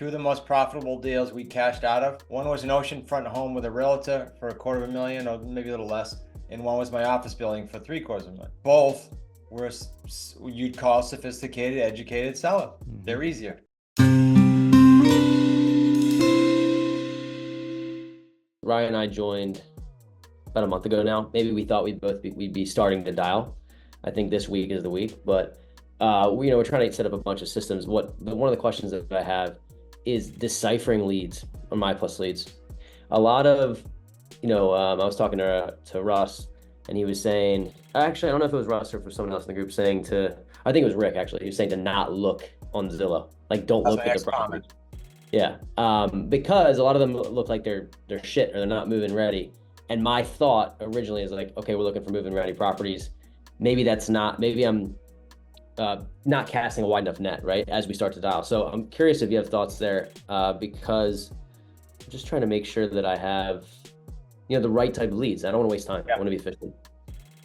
two of the most profitable deals we cashed out of. One was an oceanfront home with a realtor for $250,000 or maybe a little less. And one was my office building for $750,000. Both were you'd call sophisticated, educated seller. They're easier. Ryan and I joined about a month ago now. Maybe we thought we'd be starting to dial. I think this week is the week, but we're trying to set up a bunch of systems. One of the questions that I have is deciphering leads on MyPlusLeads. A lot of, I was talking to Russ, and he was saying, actually, I don't know if it was Russ or for someone else in the group, I think it was Rick actually. He was saying to not look on Zillow, like don't look at the property. Yeah, because a lot of them look like they're shit or they're not move-in ready. And my thought originally is like, okay, we're looking for move-in ready properties. Maybe I'm not casting a wide enough net, right? As we start to dial. So I'm curious if you have thoughts there, because I'm just trying to make sure that I have, the right type of leads. I don't want to waste time. I want to be efficient.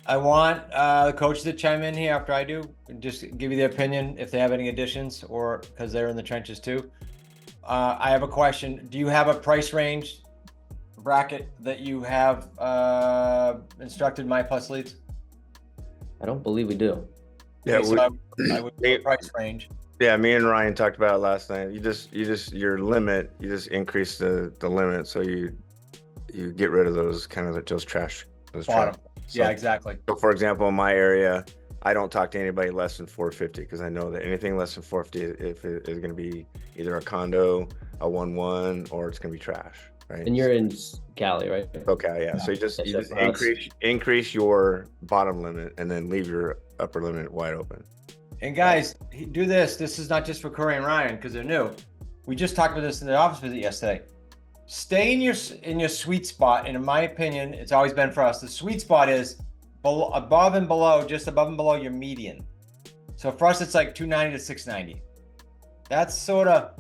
I want the coaches to chime in here after I do, just give you their opinion if they have any additions, or because they're in the trenches too. I have a question. Do you have a price range bracket that you have instructed MyPlusLeads? I don't believe we do. Yeah, okay, so I would do a price range. Yeah, me and Ryan talked about it last night. Your limit, you just increase the limit, so you get rid of those trash. Bottom. So, yeah, exactly. So for example, in my area, I don't talk to anybody less than 450 because I know that anything less than 450 is going to be either a condo, a 1-1, or it's going to be trash, right? And you're in Cali, right? Okay, yeah. So you just increase your bottom limit and then leave your upper limit wide open. And guys, do this. This is not just for Corey and Ryan because they're new. We just talked about this in the office visit yesterday. Stay in your sweet spot, and in my opinion, it's always been for us. The sweet spot is above and below your median. So for us, it's like 290 to 690. That's sort of,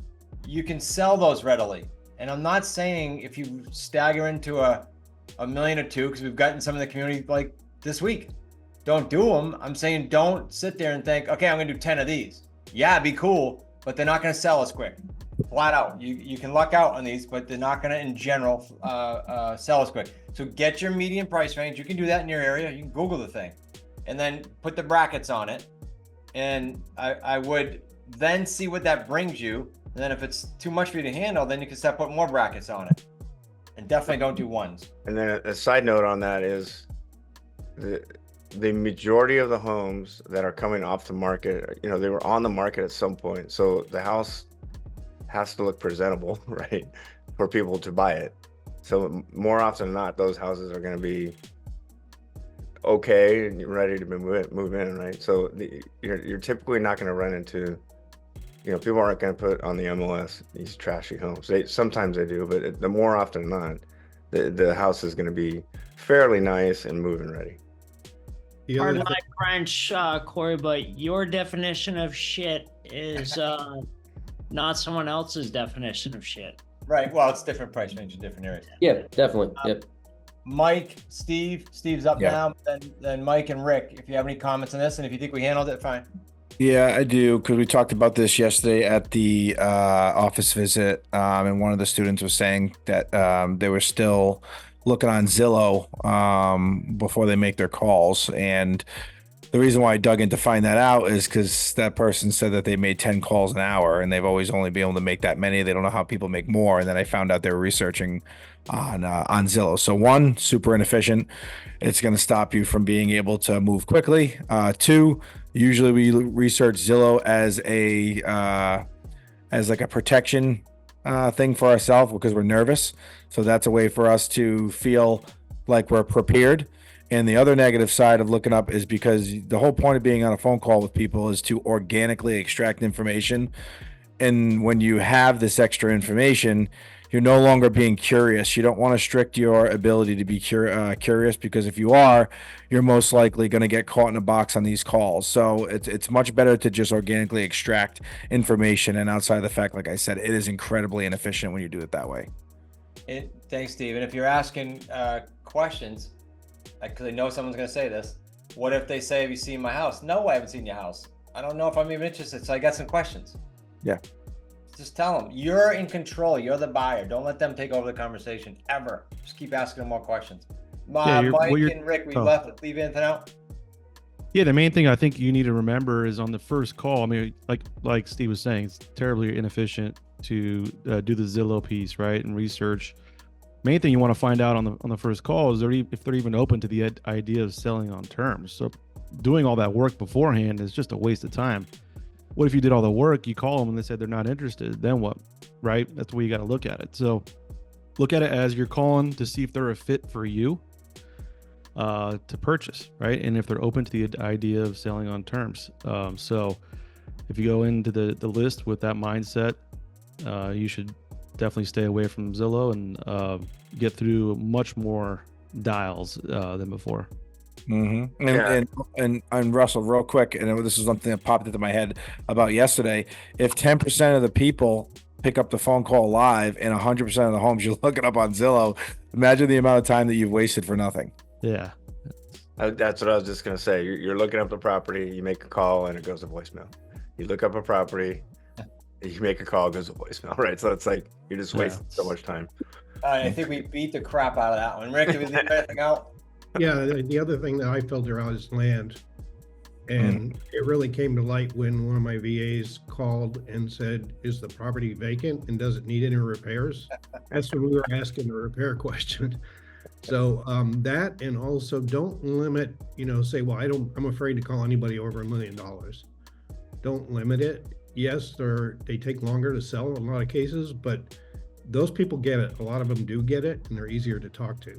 you can sell those readily. And I'm not saying if you stagger into a million or two, because we've gotten some in the community like this week, don't do them. I'm saying don't sit there and think, okay, I'm gonna do 10 of these. Yeah, be cool, but they're not gonna sell as quick. Flat out. You can luck out on these, but they're not gonna, in general, sell as quick. So get your median price range. You can do that in your area. You can Google the thing and then put the brackets on it. And I would then see what that brings you. And then if it's too much for you to handle, then you can start putting more brackets on it. And definitely don't do ones. And then a side note on that is the majority of the homes that are coming off the market, they were on the market at some point. So the house has to look presentable, right, for people to buy it. So more often than not, those houses are going to be okay and you're ready to move in, right? So you're typically not going to run into, people aren't going to put on the MLS these trashy homes. Sometimes they do, but the more often than not, the house is going to be fairly nice and move-in ready. Pardon my French, Corey, but your definition of shit is not someone else's definition of shit. Right. Well, it's different price range in different areas. Yeah, definitely. Yep. Mike, Steve's up now. Then Mike and Rick, if you have any comments on this, and if you think we handled it, fine. Yeah, I do, because we talked about this yesterday at the office visit, and one of the students was saying that they were still looking on Zillow before they make their calls. And the reason why I dug in to find that out is because that person said that they made 10 calls an hour, and they've always only been able to make that many. They don't know how people make more. And then I found out they were researching on Zillow. So one, super inefficient. It's going to stop you from being able to move quickly. Two, usually we research Zillow as like a protection thing for ourselves because we're nervous. So that's a way for us to feel like we're prepared. And the other negative side of looking up is because the whole point of being on a phone call with people is to organically extract information. And when you have this extra information, you're no longer being curious. You don't want to restrict your ability to be curious, because if you are, you're most likely going to get caught in a box on these calls. So it's much better to just organically extract information. And outside of the fact, like I said, it is incredibly inefficient when you do it that way. Thanks, Steve. And if you're asking questions, because I know someone's going to say this, what if they say, have you seen my house? No, I haven't seen your house. I don't know if I'm even interested. So I got some questions. Yeah. Just tell them you're in control. You're the buyer. Don't let them take over the conversation ever. Just keep asking them more questions. Mike and Rick, we leave anything out? Yeah, the main thing I think you need to remember is on the first call. I mean, like Steve was saying, it's terribly inefficient to do the Zillow piece, right, and research. Main thing you want to find out on the first call is if they're even open to the idea of selling on terms. So doing all that work beforehand is just a waste of time. What if you did all the work, you call them and they said they're not interested? Then what, right? That's the way you got to look at it. So look at it as you're calling to see if they're a fit for you to purchase, right? And if they're open to the idea of selling on terms. So if you go into the list with that mindset, you should definitely stay away from Zillow and get through much more dials than before. And Russell, real quick, and this is something that popped into my head about yesterday. If 10% of the people pick up the phone call live and 100% of the homes you're looking up on Zillow, imagine the amount of time that you've wasted for nothing. Yeah. That's what I was just going to say. You're looking up the property, you make a call and it goes to voicemail. You look up a property, you make a call, it goes to voicemail, right? So it's like you're just wasting so much time. I think we beat the crap out of that one. Rick, did we leave anything out? Yeah, the other thing that I filter out is land. And it really came to light when one of my VAs called and said, is the property vacant and does it need any repairs? That's when we were asking the repair question. So that, and also don't limit, say, well, I'm afraid to call anybody over $1 million. Don't limit it. Yes, they take longer to sell in a lot of cases, but those people get it. A lot of them do get it, and they're easier to talk to.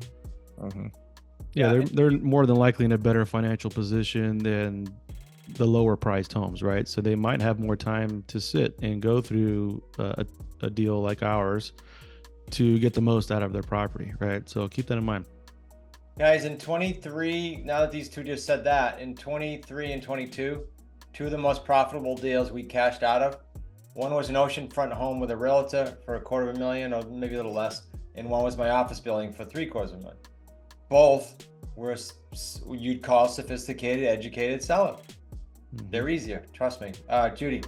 Yeah, they're more than likely in a better financial position than the lower priced homes, right? So they might have more time to sit and go through a deal like ours to get the most out of their property, right? So keep that in mind. Guys, in 23, now that these two just said that, in 23 and 22, two of the most profitable deals we cashed out of. One was an oceanfront home with a realtor for $250,000 or maybe a little less, and one was my office building for $750,000. Both were you'd call sophisticated, educated seller. They're easier, trust me. Judy.